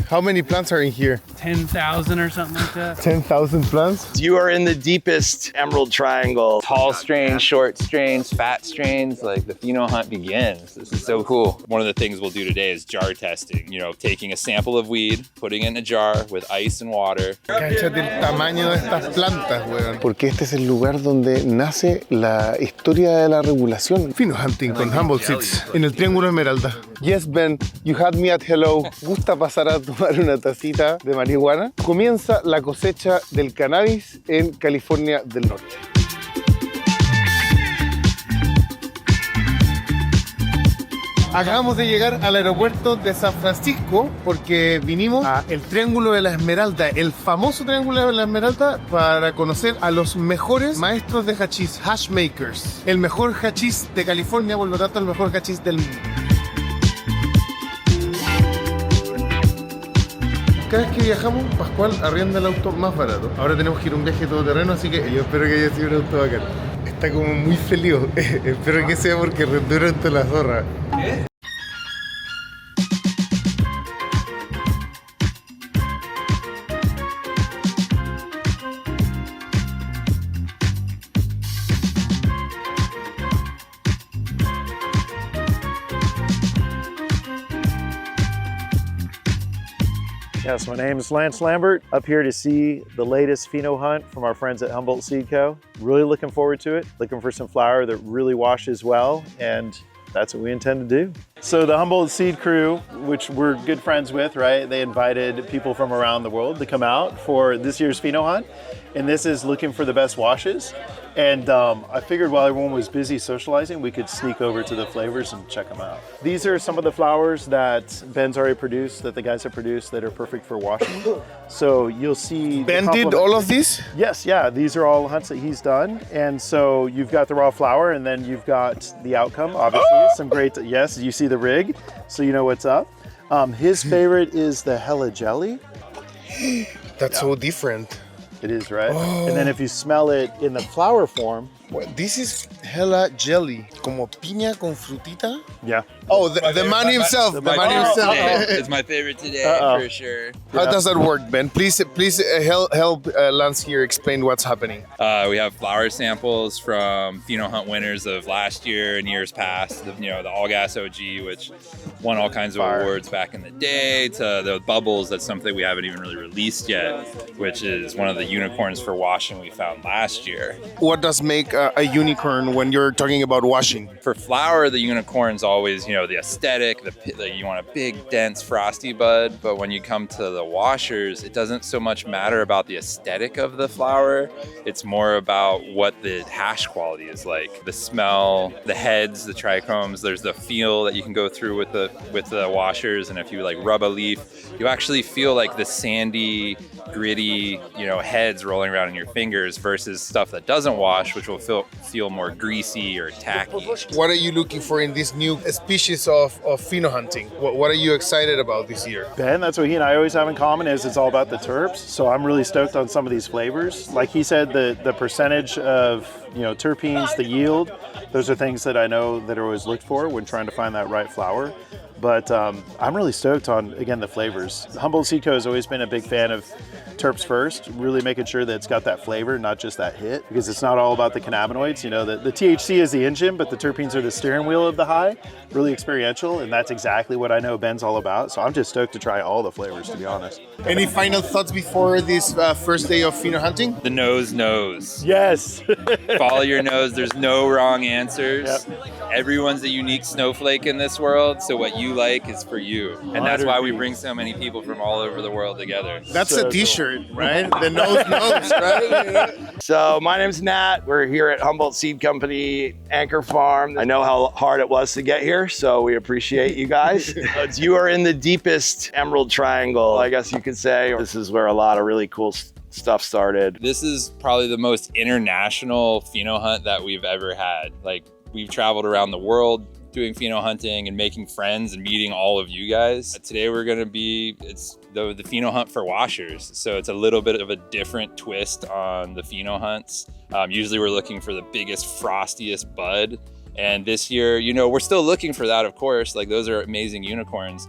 How many plants are in here? 10,000 or something like that. 10,000 plants? You are in the deepest emerald triangle. Tall strains, short strains, fat strains, like the Pheno hunt begins. This is so cool. One of the things we'll do today is jar testing. You know, taking a sample of weed, putting it in a jar with ice and water. Cáchate el tamaño de estas plantas, weón. Porque este es el lugar donde nace la historia de la regulación. Phenohunting con Humboldt Seeds en el Triángulo Esmeralda. Yes, Ben, you had me at hello. ¿Gusta pasar a tomar una tacita de marihuana? Comienza la cosecha del cannabis en California del Norte. Acabamos de llegar al aeropuerto de San Francisco porque vinimos a el Triángulo de la Esmeralda, el famoso Triángulo de la Esmeralda, para conocer a los mejores maestros de hachís, hash makers. El mejor hachís de California, por lo tanto el mejor hachís del mundo. Cada vez que viajamos, Pascual arrienda el auto más barato. Ahora tenemos que ir a un viaje todoterreno, así que yo espero que haya sido un auto bacán. Está como muy feliz. Espero que sea porque renduran todas las zorras. ¿Qué? Yes, my name is Lance Lambert, up here to see the latest Pheno hunt from our friends at Humboldt Seed Co. Really looking forward to it, looking for some flower that really washes well, and that's what we intend to do. So the Humboldt Seed crew, which we're good friends with, right? They invited people from around the world to come out for this year's Pheno hunt, and this is looking for the best washes. And I figured while everyone was busy socializing, we could sneak over to the flavors and check them out. These are some of the flowers that Ben's already produced, that the guys have produced, that are perfect for washing. So you'll see— Ben did all of these? Yes, yeah, these are all hunts that he's done. And so you've got the raw flower, and then you've got the outcome, obviously. Some great, yes, you see the rig, so you know what's up. His favorite is the Hella Jelly. That's so different. It is, right? Oh. And then if you smell it in the flower form. Well, this is Hella Jelly. Como piña con frutita? Yeah. Oh, the man himself. The man himself. It's my favorite today, for sure. How does that work, Ben? Please help Lance here explain what's happening. We have flower samples from Pheno hunt winners of last year and years past. You know, the All Gas OG, which won all kinds of awards back in the day, to the Bubbles, that's something we haven't even really released yet, which is one of the unicorns for washing we found last year. What does make a unicorn when you're talking about washing? For flower, the unicorn's always, you know, the aesthetic, you want a big, dense, frosty bud, but when you come to the washers, it doesn't so much matter about the aesthetic of the flower, it's more about what the hash quality is like. The smell, the heads, the trichomes, there's the feel that you can go through with the washers, and if you like rub a leaf, you actually feel like the sandy, gritty, you know, heads rolling around in your fingers versus stuff that doesn't wash, which will feel more greasy or tacky. What are you looking for in this new species of Phenohunting? What are you excited about this year? Ben, that's what he and I always have in common, is it's all about the terps. So I'm really stoked on some of these flavors. Like he said, the percentage of, you know, terpenes, the yield, those are things that I know that are always looked for when trying to find that right flower. But I'm really stoked on, again, the flavors. Humboldt Seed Co. has always been a big fan of terps first, really making sure that it's got that flavor, not just that hit, because it's not all about the cannabinoids. You know, the THC is the engine, but the terpenes are the steering wheel of the high, really experiential, and that's exactly what I know Ben's all about. So I'm just stoked to try all the flavors, to be honest. Any final thoughts before this first day of Phenohunting? The nose knows. Yes. Follow your nose. There's no wrong answers. Yep. Everyone's a unique snowflake in this world, so what you like is for you. And that's why we bring so many people from all over the world together. That's so a t-shirt, cool. Right? The nose knows, right? So my name's Nat. We're here at Humboldt Seed Company, Anchor Farm. I know how hard it was to get here, so we appreciate you guys. You are in the deepest emerald triangle, I guess you could say. This is where a lot of really cool stuff started. This is probably the most international Pheno hunt that we've ever had. Like, we've traveled around the world doing Pheno hunting and making friends and meeting all of you guys. Today we're gonna be, it's the Pheno hunt for washers. So it's a little bit of a different twist on the Pheno hunts. Usually we're looking for the biggest, frostiest bud. And this year, you know, we're still looking for that, of course, like those are amazing unicorns.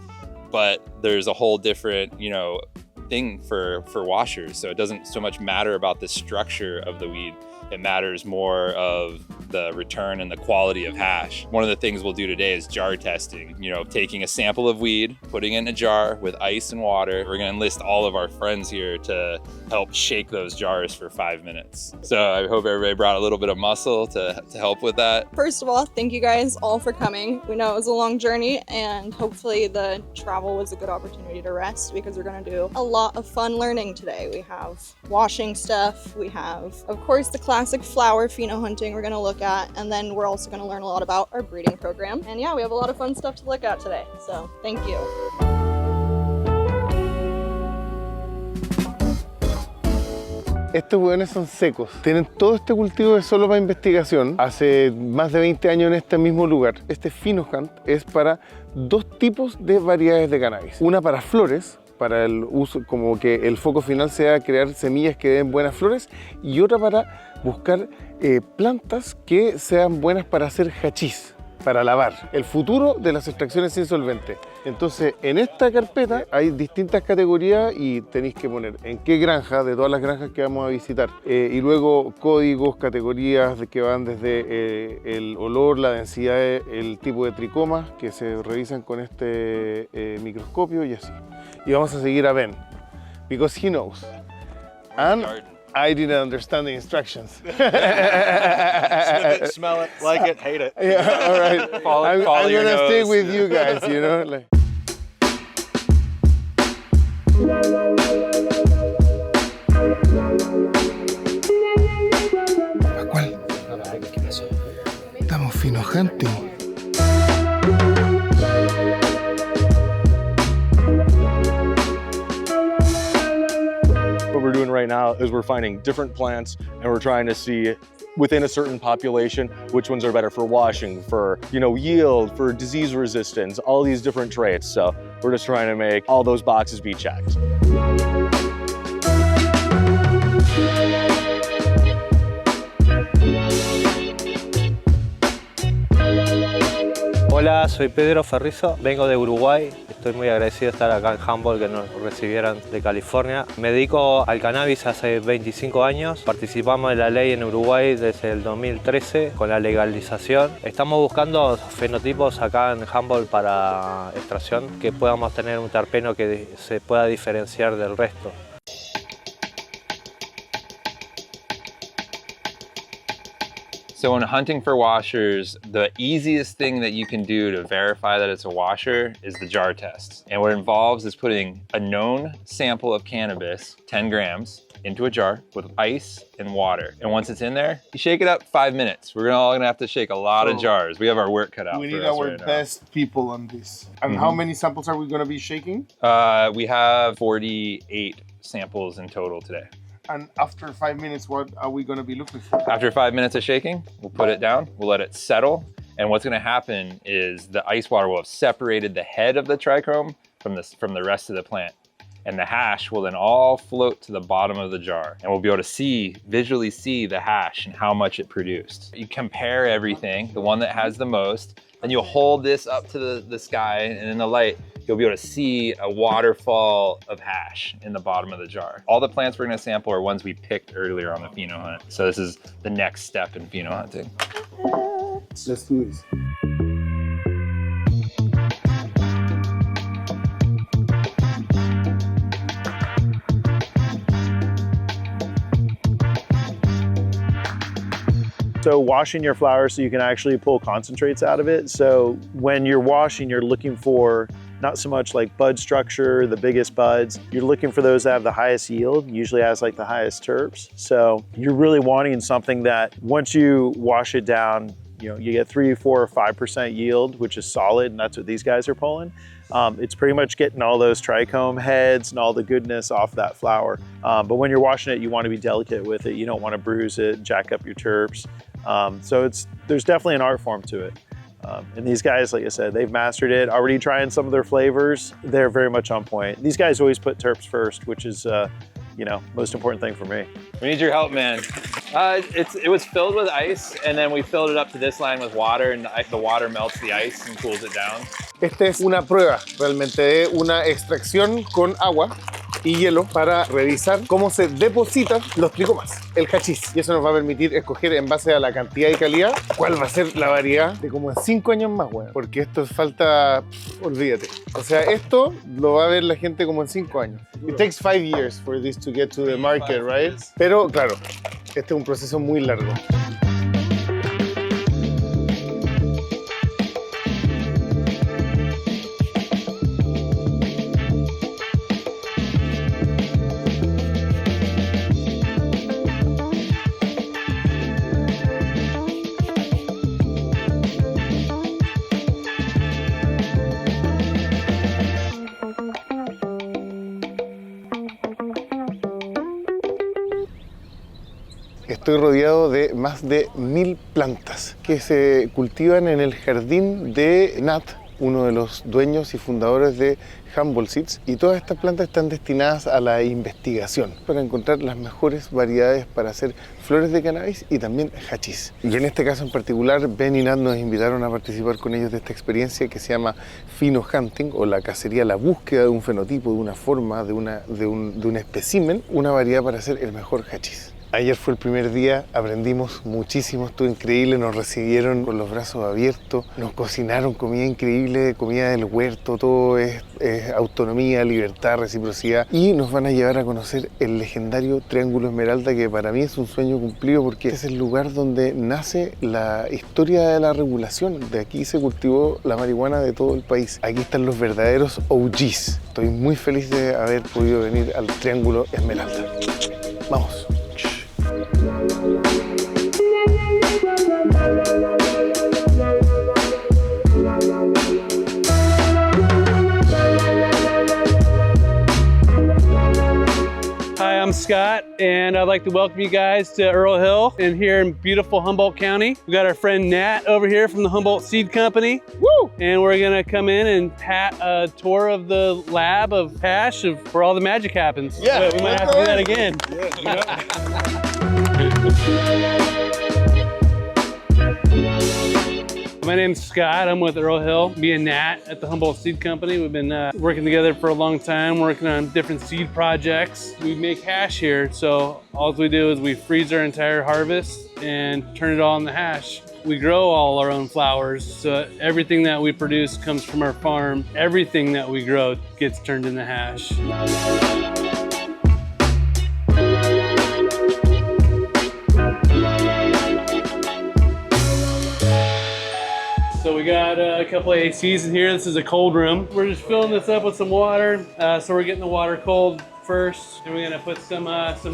but there's a whole different, you know, thing for washers. So it doesn't so much matter about the structure of the weed. It matters more of the return and the quality of hash. One of the things we'll do today is jar testing. You know, taking a sample of weed, putting it in a jar with ice and water. We're gonna enlist all of our friends here to help shake those jars for 5 minutes. So I hope everybody brought a little bit of muscle to help with that. First of all, thank you guys all for coming. We know it was a long journey, and hopefully the travel was a good opportunity to rest, because we're gonna do a lot of fun learning today. We have washing stuff, we have, of course, the classic flower Phenohunting we're gonna look at, and then we're also gonna learn a lot about our breeding program. And yeah, we have a lot of fun stuff to look at today, so thank you. Estos hueones son secos. Tienen todo este cultivo de solo para investigación. Hace más de 20 años en este mismo lugar. Este Phenohunt es para dos tipos de variedades de cannabis. Una para flores, para el uso, como que el foco final sea crear semillas que den buenas flores, y otra para buscar plantas que sean buenas para hacer hachís, para lavar, el futuro de las extracciones sin solvente. Entonces, en esta carpeta hay distintas categorías y tenéis que poner en qué granja, de todas las granjas que vamos a visitar, y luego códigos, categorías que van desde el olor, la densidad, el tipo de tricomas que se revisan con este microscopio y así. Y vamos a seguir a Ben, because he knows. And I didn't understand the instructions. Sniff it, smell it, like it, hate it. Yeah, all right. I'm gonna stick with you guys, you know. Like. Pascual, ¿qué pasó? Estamos Phenohunting. What we're doing right now is we're finding different plants, and we're trying to see within a certain population which ones are better for washing, for, you know, yield, for disease resistance, all these different traits. So we're just trying to make all those boxes be checked. Hola, soy Pedro Ferrizo, vengo de Uruguay. Estoy muy agradecido de estar acá en Humboldt, que nos recibieran de California. Me dedico al cannabis hace 25 años. Participamos de la ley en Uruguay desde el 2013 con la legalización. Estamos buscando fenotipos acá en Humboldt para extracción, que podamos tener un terpeno que se pueda diferenciar del resto. So when hunting for washers, the easiest thing that you can do to verify that it's a washer is the jar test. And what it involves is putting a known sample of cannabis, 10 grams, into a jar with ice and water. And once it's in there, you shake it up 5 minutes. We're all gonna have to shake a lot of jars. We have our work cut out for us. We need our right best people on this. And how many samples are we gonna be shaking? We have 48 samples in total today. And after 5 minutes, what are we gonna be looking for? After 5 minutes of shaking, we'll put it down, we'll let it settle. And what's gonna happen is the ice water will have separated the head of the trichome from the rest of the plant. And the hash will then all float to the bottom of the jar. And we'll be able to visually see the hash and how much it produced. You compare everything, the one that has the most, and you'll hold this up to the sky, and in the light, you'll be able to see a waterfall of hash in the bottom of the jar. All the plants we're gonna sample are ones we picked earlier on the pheno hunt. So this is the next step in pheno hunting. Let's do this. So washing your flower so you can actually pull concentrates out of it. So when you're washing, you're looking for not so much like bud structure, the biggest buds. You're looking for those that have the highest yield, usually has like the highest terps. So you're really wanting something that once you wash it down, you know, you get 3, 4, or 5% yield, which is solid, and that's what these guys are pulling. It's pretty much getting all those trichome heads and all the goodness off that flower. But when you're washing it, you want to be delicate with it. You don't want to bruise it, jack up your terps. So there's definitely an art form to it. And these guys, like I said, they've mastered it. Already trying some of their flavors. They're very much on point. These guys always put terps first, which is, you know, most important thing for me. We need your help, man. It was filled with ice, and then we filled it up to this line with water, and the water melts the ice and cools it down. Esta es una prueba realmente de una extracción con agua y hielo para revisar cómo se depositan los tricomas, el hachís. Y eso nos va a permitir escoger en base a la cantidad y calidad cuál va a ser la variedad de como en 5 años más, weón. Porque esto falta, olvídate. O sea, esto lo va a ver la gente como en 5 años. It takes 5 years for this to get to the market, right? Pero claro, este es un proceso muy largo. Estoy rodeado de más de 1000 plantas que se cultivan en el jardín de Nat, uno de los dueños y fundadores de Humboldt Seed, y todas estas plantas están destinadas a la investigación para encontrar las mejores variedades para hacer flores de cannabis y también hachís. Y en este caso en particular, Ben y Nat nos invitaron a participar con ellos de esta experiencia que se llama Phenohunting, o la cacería, la búsqueda de un fenotipo, de una forma, de un espécimen, una variedad para hacer el mejor hachís. Ayer fue el primer día, aprendimos muchísimo, estuvo increíble, nos recibieron con los brazos abiertos, nos cocinaron comida increíble, comida del huerto, todo es autonomía, libertad, reciprocidad, y nos van a llevar a conocer el legendario Triángulo Esmeralda, que para mí es un sueño cumplido porque es el lugar donde nace la historia de la regulación. De aquí se cultivó la marihuana de todo el país. Aquí están los verdaderos OGs. Estoy muy feliz de haber podido venir al Triángulo Esmeralda. Vamos. Hi, I'm Scott, and I'd like to welcome you guys to Earl Hill and here in beautiful Humboldt County. We got our friend Nat over here from the Humboldt Seed Company. Woo! And we're gonna come in and pat a tour of the lab of hash where all the magic happens. Yeah, we might have to do that again. My name's Scott. I'm with Earl Hill. Me and Nat at the Humboldt Seed Company. We've been working together for a long time, working on different seed projects. We make hash here, so all we do is we freeze our entire harvest and turn it all in the hash. We grow all our own flowers, so everything that we produce comes from our farm. Everything that we grow gets turned into hash. So we got a couple of ACs in here. This is a cold room. We're just filling this up with some water. So we're getting the water cold first. And we're gonna put some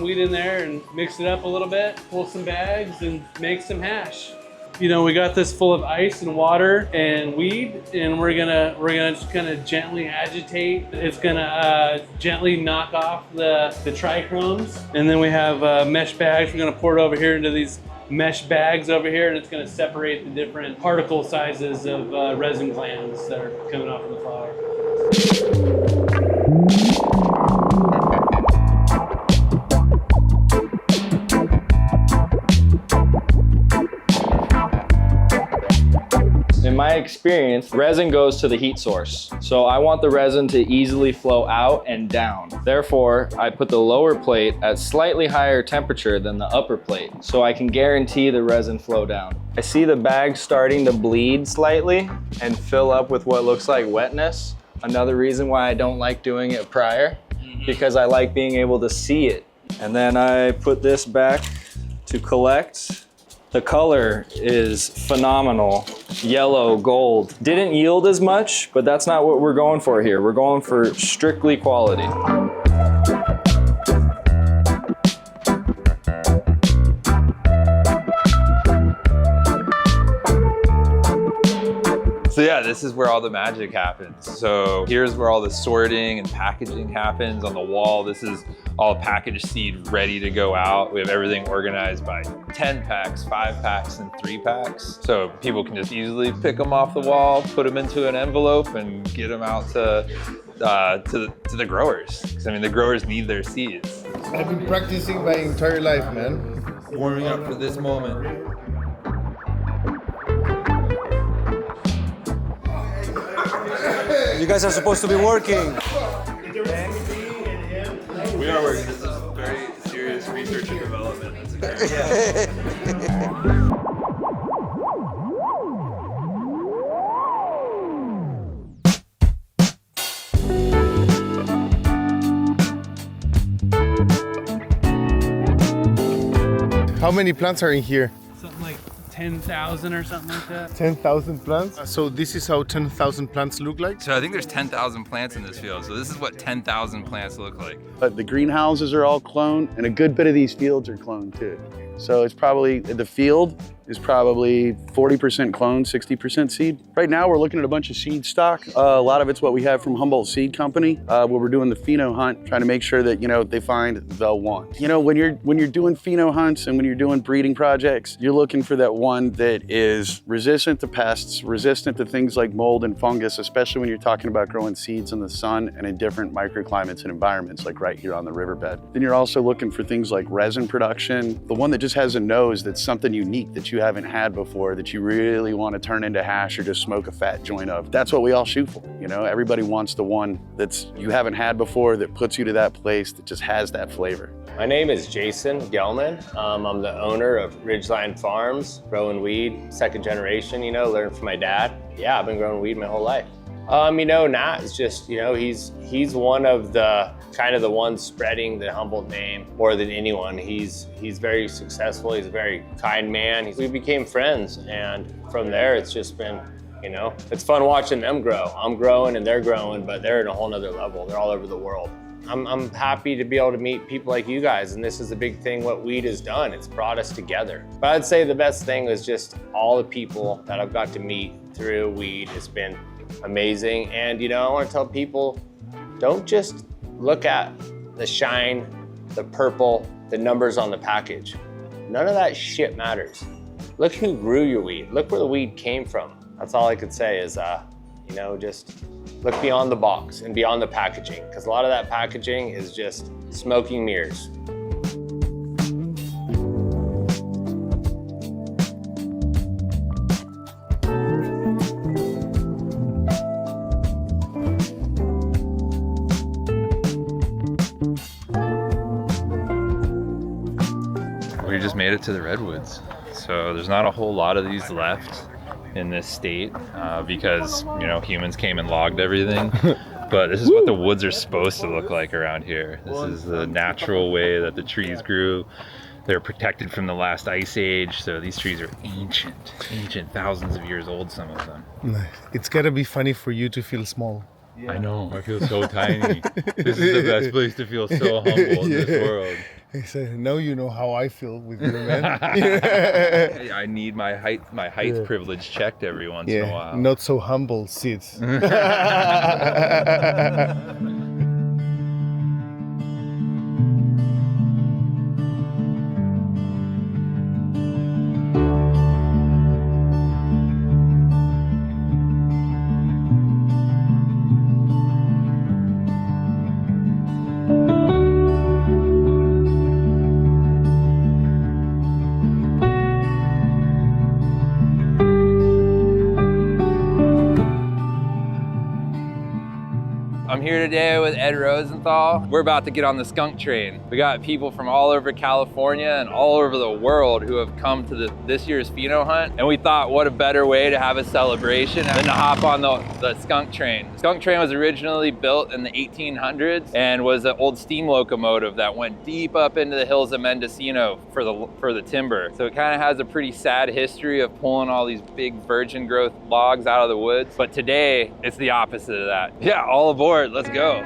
weed in there and mix it up a little bit, pull some bags and make some hash. You know, we got this full of ice and water and weed, and we're gonna just kind of gently agitate. It's gonna gently knock off the trichromes. And then we have mesh bags. We're gonna pour it over here into these mesh bags over here, and it's going to separate the different particle sizes of resin glands that are coming off of the flower. In my experience, resin goes to the heat source. So I want the resin to easily flow out and down. Therefore, I put the lower plate at slightly higher temperature than the upper plate, so I can guarantee the resin flow down. I see the bag starting to bleed slightly and fill up with what looks like wetness. Another reason why I don't like doing it prior, because I like being able to see it. And then I put this back to collect. The color is phenomenal, yellow, gold. Didn't yield as much, but that's not what we're going for here. We're going for strictly quality. So yeah, this is where all the magic happens. So here's where all the sorting and packaging happens. On the wall, this is all packaged seed ready to go out. We have everything organized by 10 packs, 5 packs, and 3 packs. So people can just easily pick them off the wall, put them into an envelope, and get them out to the growers. Because I mean, the growers need their seeds. I've been practicing my entire life, man. Warming up for this moment. You guys are supposed to be working. We are working. This is very serious research and development. How many plants are in here? Something like 10,000 or something like that. 10,000 plants? So this is how 10,000 plants look like? So I think there's 10,000 plants in this field. So this is what 10,000 plants look like. But the greenhouses are all cloned, and a good bit of these fields are cloned too. So it's probably, the field is probably 40% clone, 60% seed. Right now we're looking at a bunch of seed stock. A lot of it's what we have from Humboldt Seed Company, where we're doing the Pheno hunt, trying to make sure that, they find the one. When you're doing Pheno hunts and when you're doing breeding projects, you're looking for that one that is resistant to pests, resistant to things like mold and fungus, especially when you're talking about growing seeds in the sun and in different microclimates and environments, like right here on the riverbed. Then you're also looking for things like resin production, the one that just has a nose that's something unique that you haven't had before, that you really want to turn into hash or just smoke a fat joint of. That's what we all shoot for. Everybody wants the one that's you haven't had before, that puts you to that place that just has that flavor. My name is Jason Gelman. I'm the owner of Ridgeline Farms, growing weed, second generation, learned from my dad. Yeah, I've been growing weed my whole life. Nat is just, he's one of the kind of the ones spreading the Humboldt name more than anyone. He's very successful. He's a very kind man. We became friends, and from there it's just been, it's fun watching them grow. I'm growing and they're growing, but they're at a whole nother level. They're all over the world. I'm happy to be able to meet people like you guys, and this is a big thing what weed has done. It's brought us together. But I'd say the best thing was just all the people that I've got to meet through weed. It's been amazing. And I want to tell people, don't just look at the shine, the purple, the numbers on the package. None of that shit matters. Look who grew your weed. Look where the weed came from. That's all I could say is, just look beyond the box and beyond the packaging, because a lot of that packaging is just smoking mirrors. We just made it to the redwoods. So there's not a whole lot of these left in this state because, humans came and logged everything. But this is what the woods are supposed to look like around here. This is the natural way that the trees grew. They're protected from the last ice age. So these trees are ancient, thousands of years old, some of them. It's gotta be funny for you to feel small. Yeah. I know, I feel so tiny. This is the best place to feel so humble in this world. Now you know how I feel with you, man. I need my height privilege checked every once in a while. Not so humble seeds. I'm here today with Ed Rosenthal. We're about to get on the skunk train. We got people from all over California and all over the world who have come to this year's Pheno hunt. And we thought, what a better way to have a celebration than to hop on the skunk train. The skunk train was originally built in the 1800s and was an old steam locomotive that went deep up into the hills of Mendocino for the timber. So it kind of has a pretty sad history of pulling all these big virgin growth logs out of the woods. But today, it's the opposite of that. Yeah, all aboard. Let's go.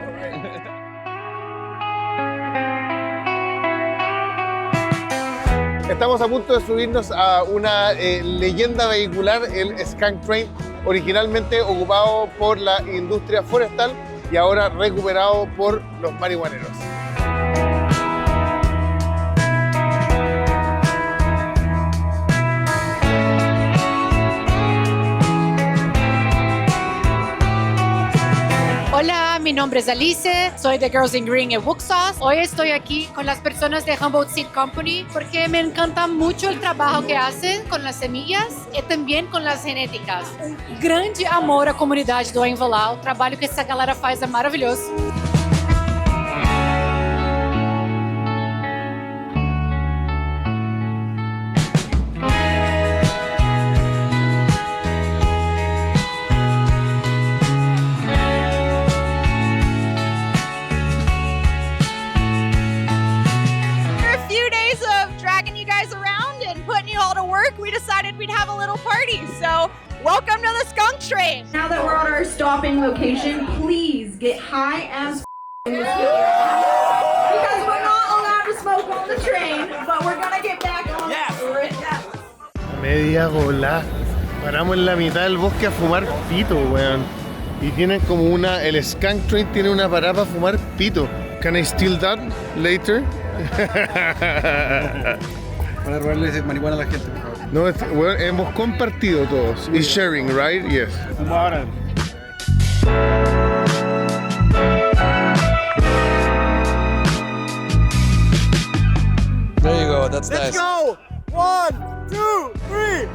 Estamos a punto de subirnos a una leyenda vehicular, el Skunk Train, originalmente ocupado por la industria forestal y ahora recuperado por los marihuaneros. Hola, mi nombre es Alice, soy de Girls in Green en Wuxos. Hoy estoy aquí con las personas de Humboldt Seed Company porque me encanta mucho el trabajo que hacen con las semillas e também com as genéticas. Grande amor à comunidade do Envolar, o trabalho que essa galera faz é maravilhoso. We decided we'd have a little party, so welcome to the skunk train. Now that we're at our stopping location, please get high as in this video. Because we're not allowed to smoke on the train, but we're gonna get back on it. Media bola. Paramos en la mitad del bosque a fumar pito, weón. Y tienen como una, el skunk train tiene una parada para fumar pito. Can I steal that later? Para robarle marihuana a la gente, por favor. No, bueno, hemos compartido todos. It's sharing, right? Yes. Ahora. There you go, that's nice. Let's go! 1, 2, 3!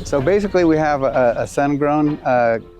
So basically we have a sun-grown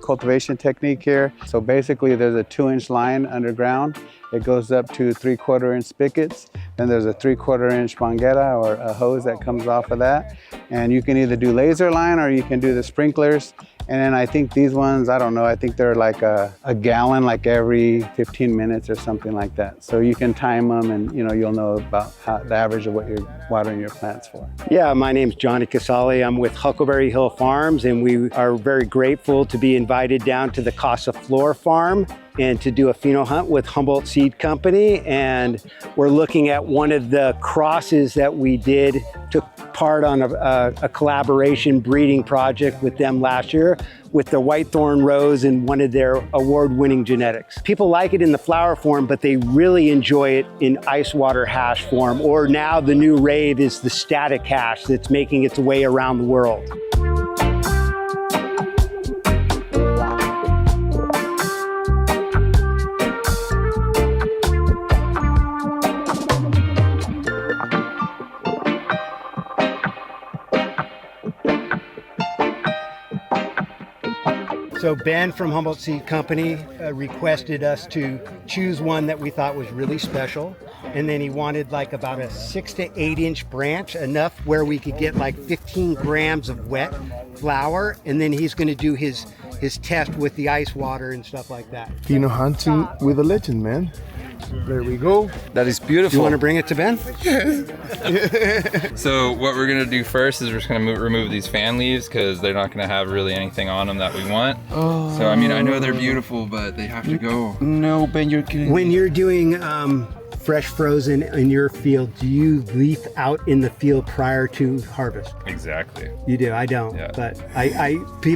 cultivation technique here. So basically there's a 2-inch line underground. It goes up to 3/4-inch spigots. Then there's a 3/4-inch manguera or a hose that comes off of that. And you can either do laser line or you can do the sprinklers. And then I think these ones, I don't know, I think they're like a gallon like every 15 minutes or something like that. So you can time them and you'll know about the average of what you're watering your plants for. Yeah, my name's Johnny Casale. I'm with Huckleberry Hill Farms, and we are very grateful to be invited down to the Casa Flor farm and to do a pheno hunt with Humboldt Seed Company. And we're looking at one of the crosses that we did, took part on a collaboration breeding project with them last year with the Whitethorn Rose and one of their award-winning genetics. People like it in the flower form, but they really enjoy it in ice water hash form, or now the new rave is the static hash that's making its way around the world. So Ben from Humboldt Seed Company requested us to choose one that we thought was really special. And then he wanted like about a 6 to 8 inch branch, enough where we could get like 15 grams of wet flower. And then he's going to do his test with the ice water and stuff like that. Phenohunting with a legend, man. There we go. That is beautiful. You want to bring it to Ben? So what we're gonna do first is we're just gonna remove these fan leaves because they're not gonna have really anything on them that we want. Oh. So I mean, I know they're beautiful, but they have to go. No, Ben, you're kidding. When you're doing fresh frozen in your field, do you leaf out in the field prior to harvest? Exactly. You do, I don't. Yeah. But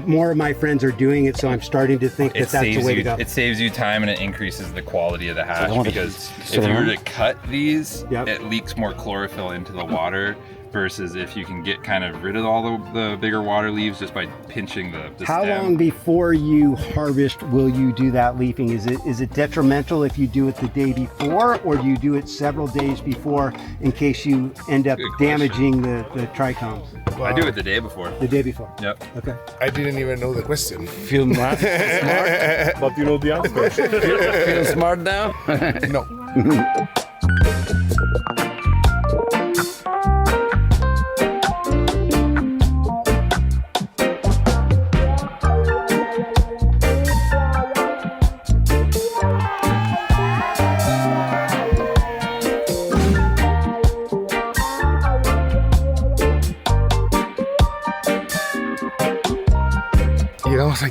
more of my friends are doing it, so I'm starting to think that's the way to go. It saves you time and it increases the quality of the hash, because if you were to cut these, it leaks more chlorophyll into the water. Versus if you can get kind of rid of all the bigger water leaves just by pinching the How stem. long before you harvest will you do that leafing? Is it detrimental if you do it the day before, or do you do it several days before in case you end up damaging the trichomes? Wow. I do it the day before. The day before? Yep. Okay. I didn't even know the question. Feel smart, but you know the answer. Feel smart now? No.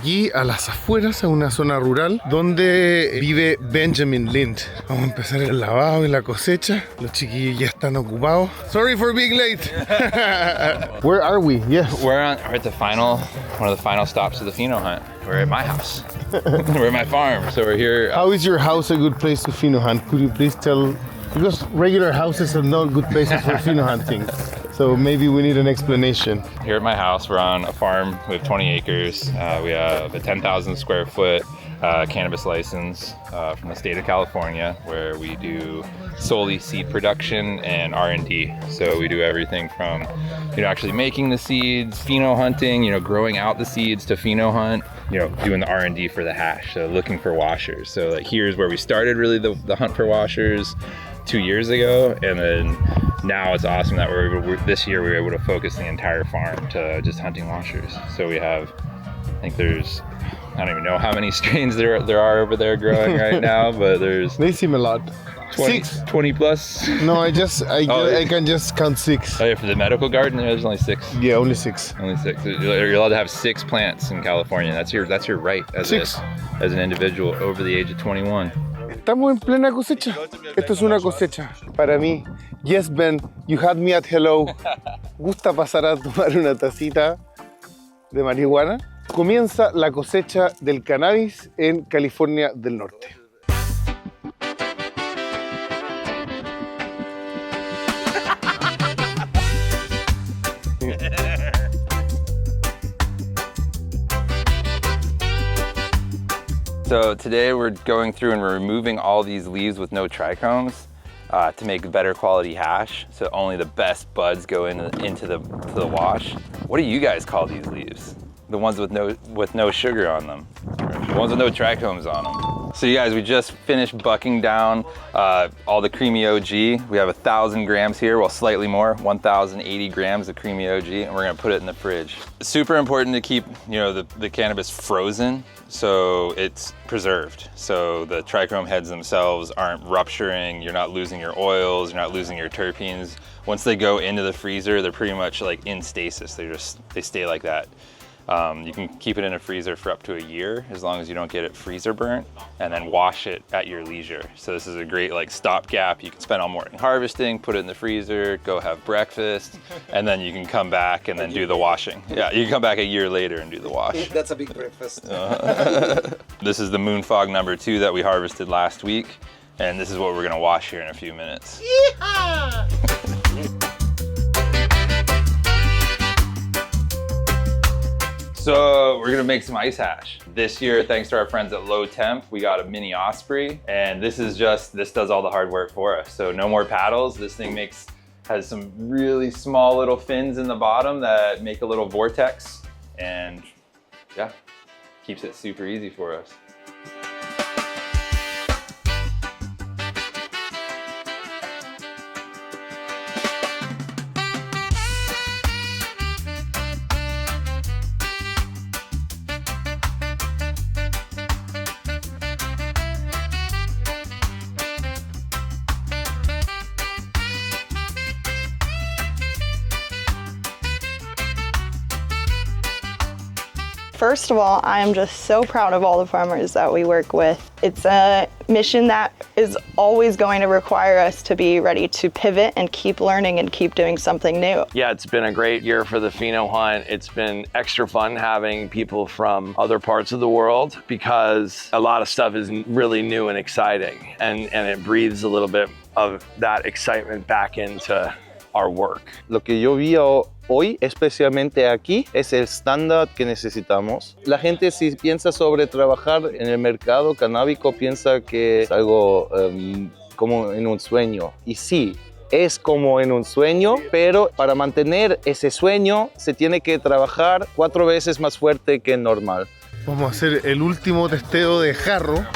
aquí a las afueras, a una zona rural, donde vive Benjamin Lind. Vamos a empezar el lavado y la cosecha. Los chiquillos ya están ocupados. Sorry for being late. Where are we? Yes. We're at the one of the final stops of the Pheno hunt. We're at my house. We're at my farm, so we're here. How is your house a good place to Pheno hunt? Could you please tell? Because regular houses are not good places for Pheno hunting. So maybe we need an explanation. Here at my house, we're on a farm. We have 20 acres. We have a 10,000 square foot cannabis license from the state of California, where we do solely seed production and R&D. So we do everything from, actually making the seeds, Pheno hunting, growing out the seeds to Pheno hunt, doing the R&D for the hash. So looking for washers. So like here's where we started really the hunt for washers 2 years ago, and then now it's awesome that this year we were able to focus the entire farm to just hunting washers. So we have, I think there's, I don't even know how many strains there are over there growing right now, but there's... They seem a lot. 20 plus? No, I can just count 6. Oh yeah, for the medical garden, there's only 6. Yeah, only 6. Only 6. You're allowed to have 6 plants in California. That's your right as an individual over the age of 21. Estamos en plena cosecha. Esto es una cosecha para mí. Yes, Ben, you had me at hello. ¿Gusta pasar a tomar una tacita de marihuana? Comienza la cosecha del cannabis en California del Norte. So today we're going through and we're removing all these leaves with no trichomes to make better quality hash. So only the best buds go into the wash. What do you guys call these leaves? The ones with no sugar on them. The ones with no trichomes on them. So you guys, we just finished bucking down all the creamy OG. We have 1,000 grams here, well slightly more, 1,080 grams of creamy OG, and we're gonna put it in the fridge. It's super important to keep the cannabis frozen so it's preserved. So the trichome heads themselves aren't rupturing, you're not losing your oils, you're not losing your terpenes. Once they go into the freezer, they're pretty much like in stasis. They stay like that. You can keep it in a freezer for up to a year as long as you don't get it freezer burnt, and then wash it at your leisure. So this is a great stopgap. You can spend all morning harvesting, put it in the freezer, go have breakfast, and then you can come back and then do the washing. Yeah, you can come back a year later and do the wash. That's a big breakfast. This is the moon fog number 2 that we harvested last week, and this is what we're gonna wash here in a few minutes. So we're gonna make some ice hash. This year, thanks to our friends at Low Temp, we got a mini Osprey, and this does all the hard work for us. So no more paddles. This thing has some really small little fins in the bottom that make a little vortex, and yeah, keeps it super easy for us. First of all, I am just so proud of all the farmers that we work with. It's a mission that is always going to require us to be ready to pivot and keep learning and keep doing something new. Yeah, it's been a great year for the Pheno hunt. It's been extra fun having people from other parts of the world because a lot of stuff is really new and exciting, and it breathes a little bit of that excitement back into our work. Lo que yo vi hoy, especialmente aquí, es el estándar que necesitamos. La gente, si piensa sobre trabajar en el mercado canábico, piensa que es algo como en un sueño. Y sí, es como en un sueño, pero para mantener ese sueño se tiene que trabajar 4 veces más fuerte que normal. Vamos a hacer el último testeo de jarro.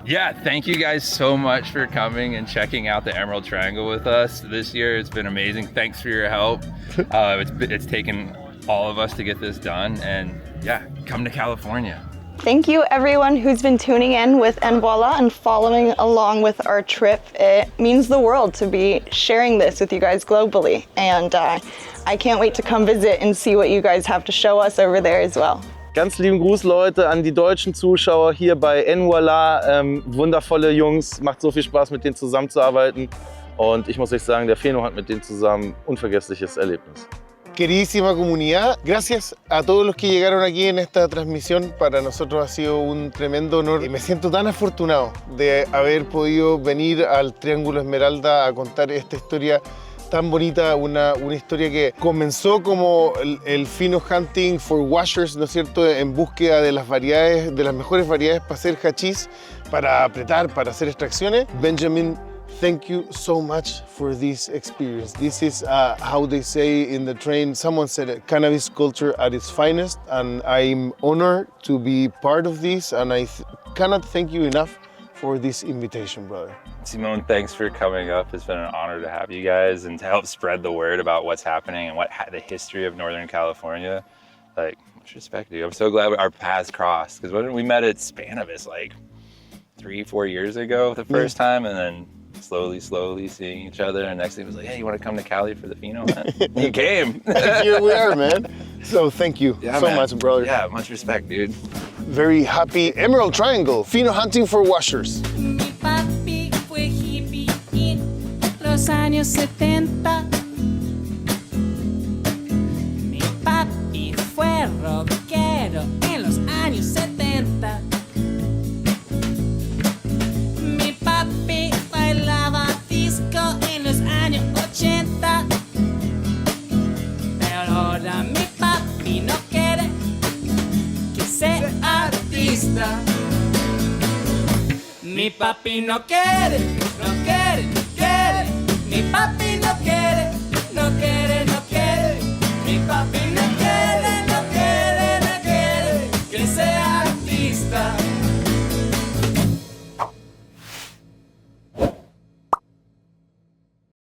Yeah, thank you guys so much for coming and checking out the Emerald Triangle with us this year. It's been amazing. Thanks for your help. It's taken all of us to get this done, and yeah, come to California. Thank you everyone who's been tuning in with En Voila and following along with our trip. It means the world to be sharing this with you guys globally, and I can't wait to come visit and see what you guys have to show us over there as well. Ganz lieben Gruß, Leute, an die deutschen Zuschauer hier bei En Voila. Wundervolle Jungs, macht so viel Spaß, mit denen zusammenzuarbeiten. Und ich muss euch sagen, der Pheno hat mit denen zusammen ein unvergessliches Erlebnis. Queridísima comunidad, gracias a todos los que llegaron aquí en esta transmisión. Para nosotros ha sido un tremendo honor y me siento tan afortunado de haber podido venir al Triángulo Esmeralda a contar esta historia tan bonita, una historia que comenzó como el Phenohunting for washers, ¿no es cierto?, en búsqueda de las variedades, de las mejores variedades para hacer hachís, para apretar, para hacer extracciones. Benjamin, thank you so much for this experience. This is how they say in the train, someone said it, cannabis culture at its finest, and I'm honored to be part of this, and I cannot thank you enough for this invitation, brother. Simone, thanks for coming up. It's been an honor to have you guys and to help spread the word about what's happening and the history of Northern California. Like, much respect to you. I'm so glad our paths crossed, because when we met at Spanovis like 3-4 years ago the first time, and then slowly seeing each other, and next thing was like, hey, you want to come to Cali for the Pheno hunt? You came. Here we are, man. So thank you much, brother. Yeah, much respect, dude. Very happy Emerald Triangle, Phenohunting for washers. Mi papi fue hippie en los años 70. Mi papi fue rockero en los años 70. Mi papi bailaba disco en los años 80. Pero ahora mi papi no quiere que sea artista. Mi papi no quiere, mi papi